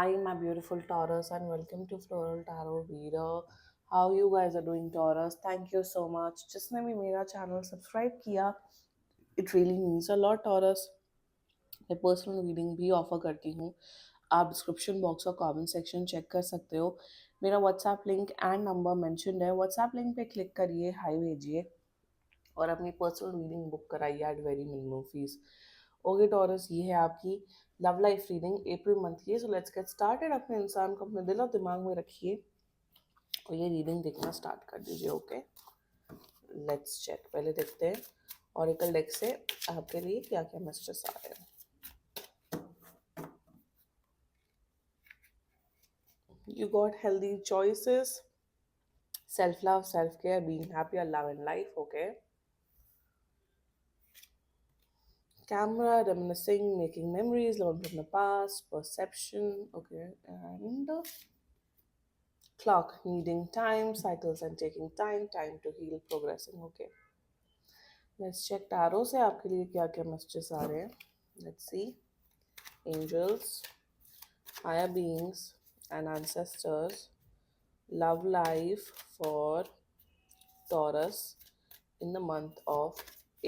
Hi, my beautiful Taurus, and welcome to Floral Tarot Reader. How you guys are doing, Taurus? Thank you so much. जिसने भी मेरा channel subscribe किया, it really means a lot, Taurus. मैं personal reading भी offer करती हूँ. आप description box और कमेंट सेक्शन चेक कर सकते हो. मेरा WhatsApp link and number mentioned है. व्हाट्सएप लिंक पे क्लिक करिए, हाई भेजिए और अपनी पर्सनल रीडिंग बुक कराइए at very minimum fees. Okay Taurus, ये है आपकी love life reading April month की. So let's get started. अपने इंसान को अपने दिल और दिमाग में रखिए और ये रीडिंग देखना स्टार्ट कर दीजिए. Okay, let's check. पहले देखते हैं ऑरेकल डेक से आपके लिए क्या क्या मैसेजेस आ रहे हैं. You got healthy choices, self love, self care, being happy, love in life. Okay, camera, reminiscing, making memories, learn from the past, perception. Okay, and clock, needing time, cycles and taking time, time to heal, progressing. Okay, let's check tarot से आपके लिए क्या क्या messages आ रहे हैं. Let's see. Angels, higher beings and ancestors, love life for Taurus in the month of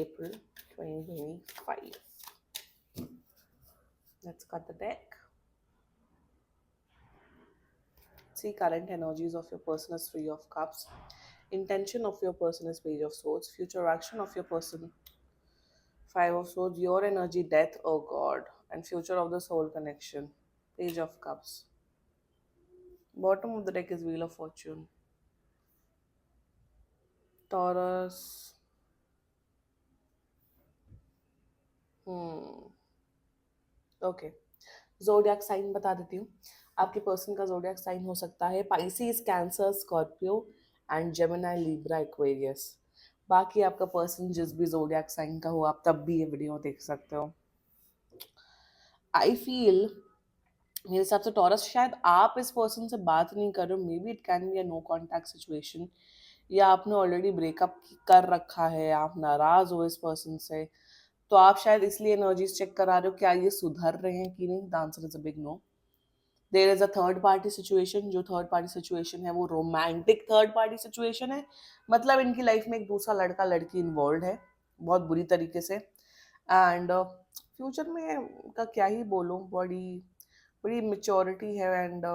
April 2025. Let's cut the deck. See, current energies of your person is Three of Cups. Intention of your person is Page of Swords. Future action of your person, Five of Swords. Your energy, Death, oh God. And future of the soul connection, Page of Cups. Bottom of the deck is Wheel of Fortune. Taurus. Okay, zodiac sign बता देती हूँ. आपके person का जोडियाक sign हो सकता है Pisces, cancer, Scorpio and Gemini, Libra, Aquarius. बाकी आपका पर्सन जिस भी जोडियाक साइन का हो, आप तब भी ये वीडियो देख सकते हो. आई फील, मेरे हिसाब से टॉरस, शायद आप इस पर्सन से बात नहीं कर रहे हो. May be it can be a no contact situation, या आपने ऑलरेडी ब्रेकअप कर रखा है, आप नाराज हो इस पर्सन से, तो आप शायद इसलिए एनर्जीज चेक करा रहे हो क्या ये सुधर रहे हैं कि नहीं. The answer is a big no. There is a third party situation. जो थर्ड पार्टी सिचुएशन है वो रोमांटिक थर्ड पार्टी सिचुएशन है. मतलब इनकी लाइफ में एक दूसरा लड़का लड़की इन्वॉल्व है बहुत बुरी तरीके से. एंड फ्यूचर में का क्या ही बोलूं, बड़ी बड़ी मेच्योरिटी है. एंड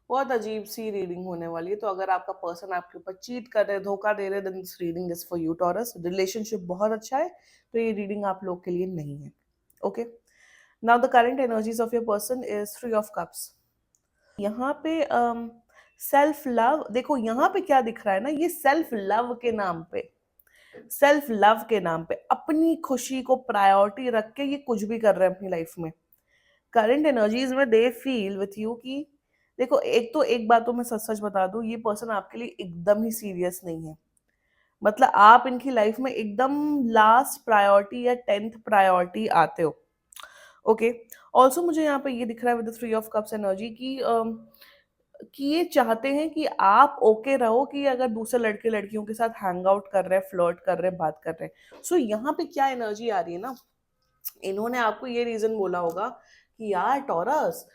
बहुत अजीब सी रीडिंग होने वाली है. तो अगर आपका पर्सन आपके ऊपर चीट कर रहे, धोखा दे रहे, then this reading is for you Taurus. Relationship बहुत अच्छा है, तो ये रीडिंग आप लोग के लिए नहीं है. Okay, now the current energies of your person is three of cups. यहाँ पे सेल्फ लव देखो, यहाँ पे क्या दिख रहा है ना, ये सेल्फ लव के नाम पे, सेल्फ लव के नाम पे अपनी खुशी को प्रायोरिटी रख के ये कुछ भी कर रहे हैं अपनी लाइफ में. करंट एनर्जीज में दे फील विथ यू कि देखो, एक तो एक बात तो मैं सच सच बता दूं, ये पर्सन आपके लिए एकदम ही सीरियस नहीं है. मतलब आप इनकी लाइफ में एकदम लास्ट प्रायोरिटी या 10th प्रायोरिटी आते हो. ओके, ऑल्सो मुझे यहाँ पे ये दिख रहा है with three of cups energy कि ये चाहते हैं कि आप ओके रहो, कि अगर दूसरे लड़के लड़कियों के साथ हैंग आउट कर रहे हैं, फ्लर्ट कर रहे हैं, बात कर रहे हैं. सो यहाँ पे क्या एनर्जी आ रही है ना, इन्होंने आपको ये रीजन बोला होगा कि यार टॉरस,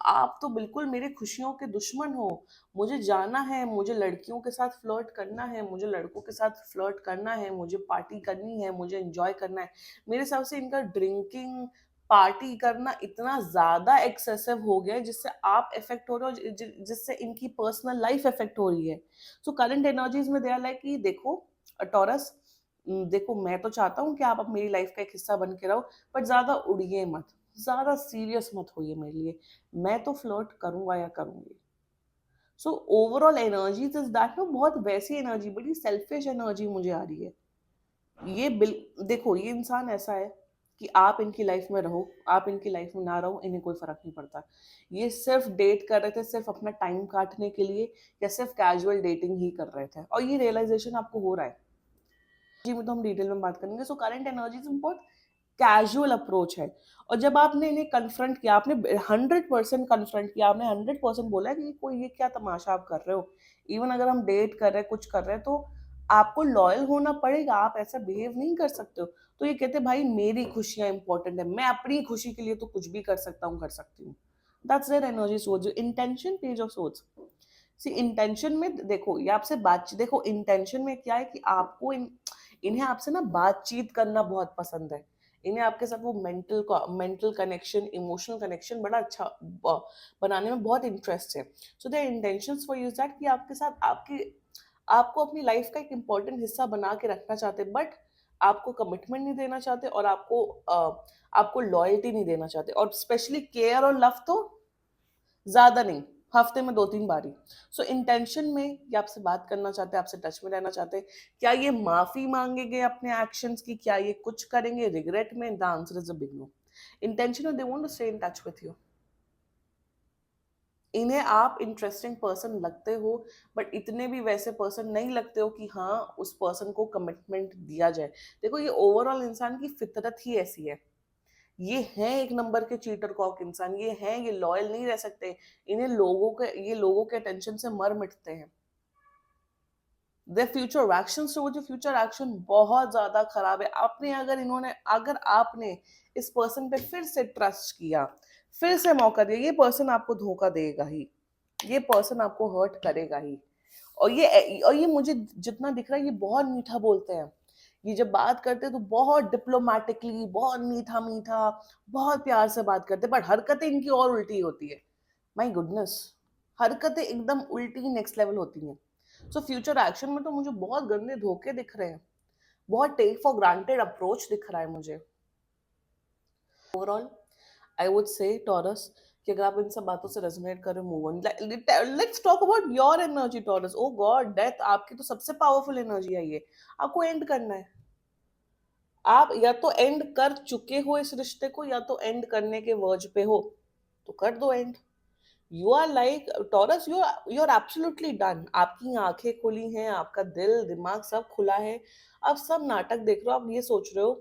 आप तो बिल्कुल मेरी खुशियों के दुश्मन हो. मुझे जाना है, मुझे लड़कियों के साथ फ्लर्ट करना है, मुझे लड़कों के साथ फ्लर्ट करना है, मुझे पार्टी करनी है, मुझे एंजॉय करना है. मेरे हिसाब से इनका ड्रिंकिंग, पार्टी करना इतना ज्यादा एक्सेसिव हो गया है जिससे आप इफेक्ट हो रहे हो, जिससे इनकी पर्सनल लाइफ इफेक्ट हो रही है. सो करंट एनर्जीज में दे आर लाइक कि देखो टॉरस, देखो मैं तो चाहता हूँ कि आप अब मेरी लाइफ का एक हिस्सा बन के रहो, बट ज्यादा उड़िए मत, ज्यादा सीरियस मत होइए मेरे लिए. मैं तो फ्लर्ट करूंगा या करूंगी. So overall energy is that no, बहुत वैसी एनर्जी, बड़ी सेल्फिश एनर्जी मुझे आ रही है. ये बिल देखो, ये इंसान ऐसा है कि आप इनकी लाइफ में रहो, आप इनकी लाइफ में ना रहो, इन्हें कोई फर्क नहीं पड़ता. ये सिर्फ डेट कर रहे थे, सिर्फ अपना टाइम काटने के लिए, या सिर्फ कैजुअल डेटिंग ही कर रहे थे, और ये रियलाइजेशन आपको हो रहा है. जी, में तो हम डिटेल में बात करेंगे. सो करंट एनर्जीज में बहुत कैजुअल अप्रोच है. और जब आपने इन्हें कन्फ्रंट किया, आपने 100% कन्फ्रंट किया, आपने 100% बोला कि कोई ये क्या तमाशा आप कर रहे हो, इवन अगर हम डेट कर रहे हैं, कुछ कर रहे हैं, तो आपको लॉयल होना पड़ेगा, आप ऐसा बिहेव नहीं कर सकते हो. तो ये कहते भाई मेरी खुशियां इंपॉर्टेंट है, मैं अपनी खुशी के लिए तो कुछ भी कर सकता हूँ, कर सकती हूँ. That's their energy source. जो intention page of source, see intention में देखो, ये आपसे बातचीत, देखो इंटेंशन में क्या है कि आपको इन्हें आपसे ना बातचीत करना बहुत पसंद है. इन्हें आपके साथ वो मेंटल कनेक्शन, इमोशनल कनेक्शन बड़ा अच्छा बनाने में बहुत इंटरेस्ट है. So their intentions for you is that कि आपके साथ आपको अपनी लाइफ का एक इम्पोर्टेंट हिस्सा बना के रखना चाहते, बट आपको कमिटमेंट नहीं देना चाहते, और आपको लॉयल्टी नहीं देना चाहते, और स्पेशली केयर और लव तो ज्यादा नहीं, हफ्ते में 2-3 बारी. सो इंटेंशन में ये आपसे बात करना चाहते हैं, आपसे टच में रहना चाहते हैं. क्या ये माफी मांगेंगे अपने एक्शंस की? क्या ये कुछ करेंगे रिग्रेट में? The answer is a big no. Intention में they want to stay in touch with you. इन्हें आप इंटरेस्टिंग पर्सन लगते हो, बट इतने भी वैसे पर्सन नहीं लगते हो कि हाँ उस पर्सन को कमिटमेंट दिया जाए. देखो, ये ओवरऑल इंसान की फितरत ही ऐसी है. ये हैं एक नंबर के चीटर कॉक इंसान, ये हैं, ये लॉयल नहीं रह सकते. ये लोगों के अटेंशन से मर मिटते हैं. देयर फ्यूचर एक्शन, तो वो जो फ्यूचर एक्शन बहुत ज्यादा खराब है. अगर आपने इस पर्सन पे फिर से ट्रस्ट किया, फिर से मौका दिया, ये पर्सन आपको धोखा देगा ही. ये पर्सन आपको हर्ट करेगा ही. और ये मुझे जितना दिख रहा है, ये बहुत मीठा बोलते हैं. ये जब बात करते हैं तो बहुत डिप्लोमेटिकली, बहुत मीठा मीठा, बहुत प्यार से बात करते हैं, बट हरकतें इनकी और उल्टी होती है. माय गुडनेस, हरकतें एकदम उल्टी नेक्स्ट लेवल होती हैं. सो फ्यूचर एक्शन में तो मुझे बहुत गंदे धोखे दिख रहे हैं, बहुत टेक फॉर ग्रांटेड अप्रोच दिख रहा है मुझे. Overall I would say taurus कि अगर आप इन सब बातों से रेजोनेट कर रहे हो, move on. Let's talk about your energy Taurus. Oh God, death आपकी तो सबसे पावरफुल एनर्जी है. ये आपको एंड करना है. आप या तो एंड कर चुके हो इस रिश्ते को, या तो एंड करने के वर्ज पे हो, तो कर दो end. You are like Taurus, you are absolutely done. आपकी आंखें खुली हैं, आपका दिल दिमाग सब खुला है. आप सब नाटक देख रहे हो. आप ये सोच रहे हो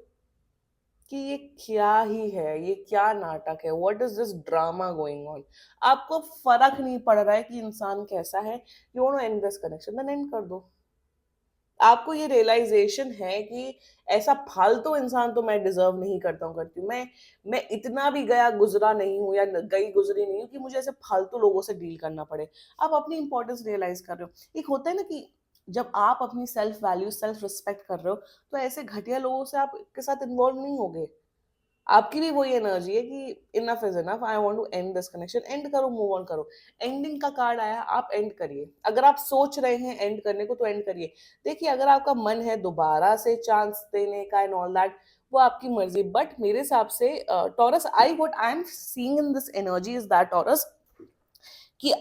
कि ये क्या ही है, ये क्या नाटक है, what is this drama going on. आपको फर्क नहीं पड़ रहा है कि इंसान कैसा है. You want to end this connection, then end कर दो. आपको ये रियलाइजेशन है कि ऐसा फालतू इंसान तो मैं डिजर्व नहीं करता हूँ, करती हूँ. मैं इतना भी गया गुजरा नहीं हूँ, या गई गुजरी नहीं हूँ कि मुझे ऐसे फालतू लोगों से डील करना पड़े. आप अपनी इंपॉर्टेंस रियलाइज कर रहे हो. एक होता है ना कि जब आप अपनी सेल्फ वैल्यू, सेल्फ रिस्पेक्ट कर रहे हो, तो ऐसे घटिया लोगों से आप के साथ इन्वॉल्व नहीं होगे. आपकी भी वही एनर्जी है कि enough is enough, I want to end this connection. End करो, मूव ऑन करो. एंडिंग का कार्ड आया, आप एंड करिए. अगर आप सोच रहे हैं एंड करने को, तो एंड करिए. देखिए, अगर आपका मन है दोबारा से चांस देने का एंड ऑल दैट, वो आपकी मर्जी. बट मेरे हिसाब से taurus, I am seeing in this energy is that taurus, कि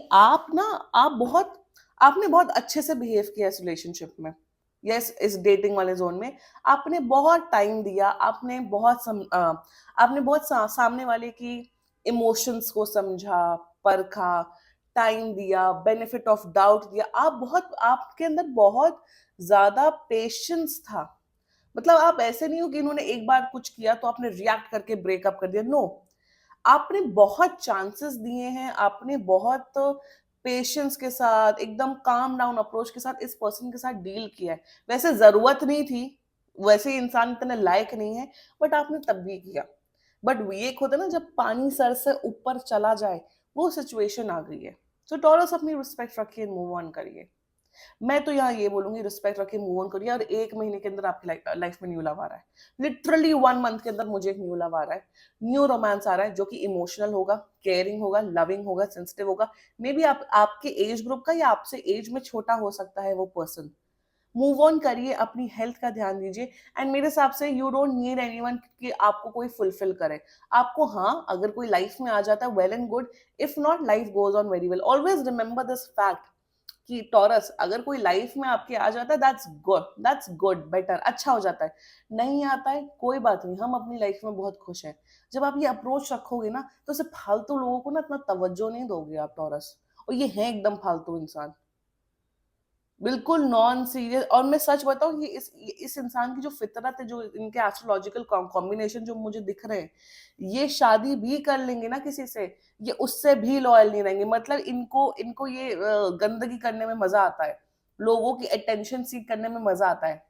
आपने बहुत अच्छे से बिहेव किया इस रिलेशनशिप में. यस, इस डेटिंग वाले जोन में आपने बहुत टाइम दिया. आपने बहुत सामने वाले की इमोशंस को समझा, परखा, टाइम दिया, बेनिफिट ऑफ डाउट दिया. आपके अंदर बहुत ज्यादा पेशेंस था. मतलब आप ऐसे नहीं हो कि इन्होंने एक बार कुछ किया तो आपने रिएक्ट करके ब्रेकअप कर दिया. नो, आपने बहुत चांसेस दिए हैं. आपने बहुत पेशेंस के साथ, एकदम काम डाउन अप्रोच के साथ इस पर्सन के साथ डील किया है. वैसे जरूरत नहीं थी, वैसे इंसान इतने लायक नहीं है, बट आपने तब भी किया. बट ये एक होता है ना, जब पानी सर से ऊपर चला जाए, वो सिचुएशन आ गई है. तो टॉरस, अपनी रिस्पेक्ट रखिए, मूव ऑन करिए. मैं तो यहाँ ये बोलूंगी, रिस्पेक्ट रखिए, मूव ऑन करिए. और 1 महीने के अंदर आपकी लाइफ में न्यू लव आ रहा है. लिटरली 1 मंथ के अंदर मुझे एक न्यू लव आ रहा है. न्यू रोमांस आ रहा है, जो कि इमोशनल होगा, केयरिंग होगा, लविंग होगा, सेंसिटिव होगा. मे बी आपके एज ग्रुप का, या आपसे एज में छोटा हो सकता है वो पर्सन. मूव ऑन करिए, अपनी हेल्थ का ध्यान दीजिए. एंड मेरे हिसाब से यू डोंट नीड एनीवन कि आपको कोई फुलफिल करे. आपको, हाँ, अगर कोई लाइफ में आ जाता है, well and good. If not, life goes on very well. Always remember this fact कि टॉरस, अगर कोई लाइफ में आपके आ जाता है, दैट्स गुड, बेटर, अच्छा हो जाता है. नहीं आता है, कोई बात नहीं, हम अपनी लाइफ में बहुत खुश हैं. जब आप ये अप्रोच रखोगे ना, तो सिर्फ फालतू लोगों को ना इतना तवज्जो नहीं दोगे आप टॉरस. और ये है एकदम फालतू इंसान, बिल्कुल नॉन सीरियस. और मैं सच बताऊं, ये इस इंसान की जो फितरत है, जो इनके एस्ट्रोलॉजिकल कॉम्बिनेशन जो मुझे दिख रहे हैं, ये शादी भी कर लेंगे ना किसी से, ये उससे भी लॉयल नहीं रहेंगे. मतलब इनको इनको ये गंदगी करने में मजा आता है, लोगों की अटेंशन सीख करने में मजा आता है.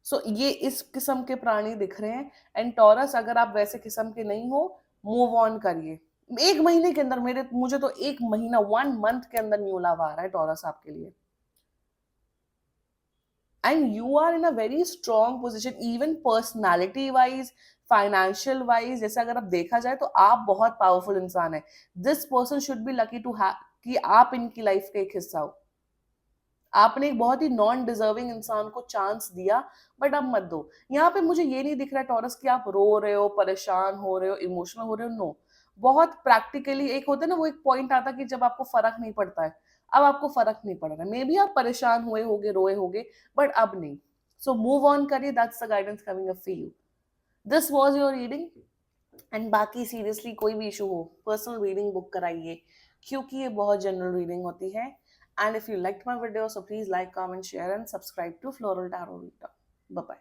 सो ये इस किस्म के प्राणी दिख रहे हैं. एंड टॉरस, अगर आप वैसे किस्म के नहीं हो, मूव ऑन करिए. एक महीने के अंदर मुझे तो एक महीना 1 मंथ के अंदर न्यू लव आ रहा है टॉरस आपके लिए। And you are in a very strong position, even personality wise, financial wise, जैसे अगर आप देखा जाए तो आप बहुत पावरफुल इंसान है। This person should be lucky to have कि आप इनकी लाइफ का एक हिस्सा हो। आपने एक बहुत ही नॉन डिजर्विंग इंसान को चांस दिया, बट अब मत दो। यहाँ पे मुझे ये नहीं दिख रहा टॉरस कि आप रो रहे हो, परेशान हो रहे हो, इमोशनल हो रहे हो, नो। बहुत प्रैक्टिकली एक होता है ना, वो एक पॉइंट आता है कि जब आपको फर्क नहीं पड़ता है। अब आपको फर्क नहीं पड़ रहा है, मे बी आप परेशान हुए होगे, रोए होगे, बट अब नहीं। सो मूव ऑन करिए, that's the guidance coming up for you. This was your reading. And बाकी सीरियसली कोई भी इशू हो, पर्सनल रीडिंग बुक कराइए, क्योंकि ये बहुत जनरल रीडिंग होती है। And if you like my video, so please like, comment, share and subscribe to floral tarot reader. Bye bye.